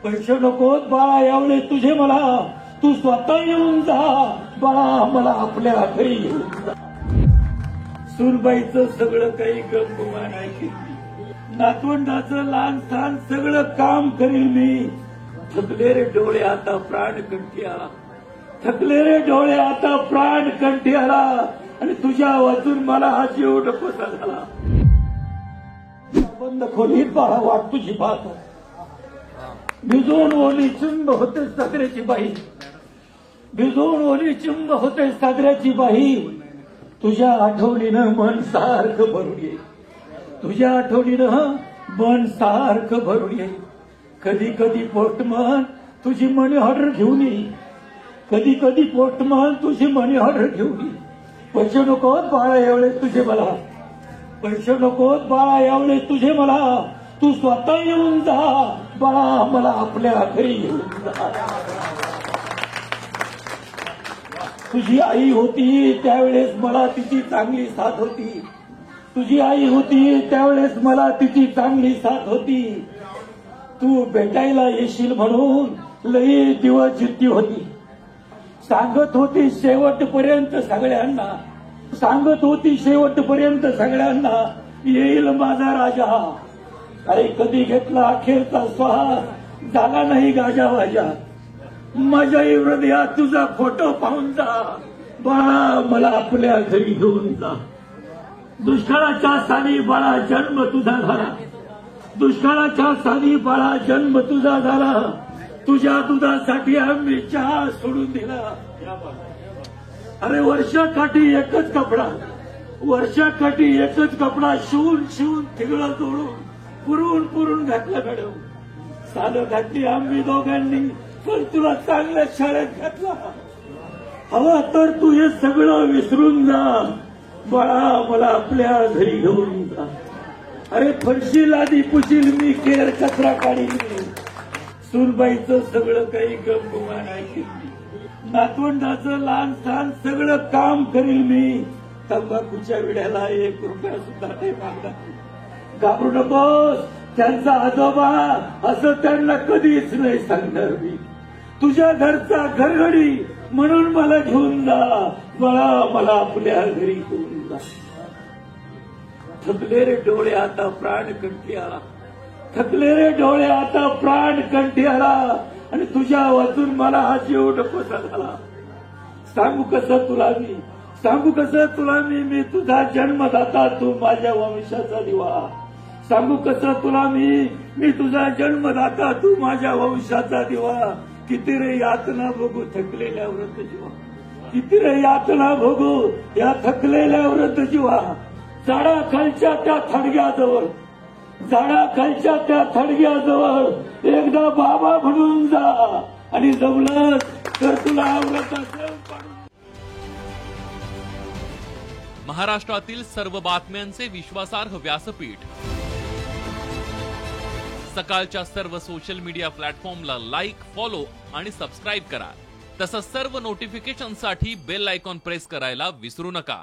पैसे नकोत बाळा एवढे तुझे मला, तू स्वतः येऊन जा बाळा मला आपल्या घरी येऊन जा. सुनबाईचं सगळं काही गमगुमा नाही केली, नातवंडाचं लहान सहान सगळं काम करील मी. थकले रे डोळे आता प्राण कंठी आला, थकले रे डोळे आता प्राण कंठी आला, आणि तुझ्या वाचून मला हा जीव नकोसा झाला. बंद खोलीत बाळा वाट तुझी पाहतो, भिजून ओली चिंब होते सागऱ्याची बाई, भिजून ओली चिंब होते सागऱ्याची बाई. तुझ्या आठवणीनं मन सारखं भरून येईल, तुझ्या आठवणीनं मन सारखं भरून येईल. कधी कधी पोस्टमन तुझी मनी ऑर्डर घेऊन येईल, कधी कधी पोस्टमन तुझी मनी ऑर्डर घेऊन येईल. पैसे नकोत बाळा एवढे तुझे मला, पैसे नकोत बाळा एवढे तुझे मला, तू स्वतः येऊन जा बाळा मला आपल्या घरी येऊन जा. तुझी आई होती त्यावेळेस मला तिची चांगली साथ होती, तुझी आई होती त्यावेळेस मला तिची चांगली साथ होती. तू भेटायला येशील म्हणून लई दिवस जिद्दी होती, सांगत होती शेवटपर्यंत सगळ्यांना, सांगत होती शेवटपर्यंत सगळ्यांना येईल माझा राजा. अरे कधी घेतला अखेरचा श्वास, झाला नाही गाजा वाजा. माझ्या हृदयात तुझा फोटो पाहून जा बाळा मला आपल्या घरी घेऊन जा. दुष्काळाच्या साली बाळा जन्म तुझा झाला, दुष्काळाच्या साली बाळा जन्म तुझा झाला. तुझ्या दुधासाठी आम्ही चहा सोडून दिला. अरे वर्षाकाठी एकच कपडा, वर्षाकाठी एकच कपडा शिवून शिवून तिगळं जोडून पुरून पुरून घातला मॅडम. सालं घातली आम्ही दोघांनी, पण तुला चांगल्या शाळेत घातला. हवा तर तू हे सगळं विसरून जा बाळा मला आपल्या घरी घेऊन जा. अरे फरशी लादी पुशील मी, केर कचरा काढील मी. सुनबाईचं सगळं काही गमगुमा नाही केली, नातवंडाचं लहान सहान सगळं काम करील मी. तंबाखूच्या विड्याला 1 रुपया सुद्धा नाही मागणार. घाबरू नकोस, त्यांचा आजोबा असं त्यांना कधीच नाही सांगणार मी. तुझ्या घरचा घरगडी म्हणून मला घेऊन जा बाळा मला आपल्या घरी घेऊन जा. थकले रे डोळे आता प्राण कंठी आला, थकले रे डोळे आता प्राण कंठी आला, आणि तुझ्या वाचून मला हा जीव नकोसा झाला. सांगू कसं तुला मी, सांगू कसं तुला मी तुझा जन्मदाता तू माझ्या वंशाचा दिवा. सांगू कसं तुला मी तुझा जन्मदाता तू माझ्या वंशाचा दिवा. किती रे यातना भोगू थकलेल्या व्रत जीवा, किती रे यातना भोगू या थकलेल्या व्रत जीवा. झाडाखालच्या त्या थडग्याजवळ, झाडाखालच्या त्या थडग्याजवळ एकदा बाबा म्हणून जा, आणि जमलं तर तुला व्रताचं पाडून. महाराष्ट्रातील सर्व बातम्यांचे विश्वासार्ह व्यासपीठ, सकाळच्या सर्व सोशल मीडिया प्लॅटफॉर्मला लाईक, फॉलो आणि सबस्क्राईब करा. तसंच सर्व नोटिफिकेशनसाठी बेल आयकॉन प्रेस करायला विसरू नका.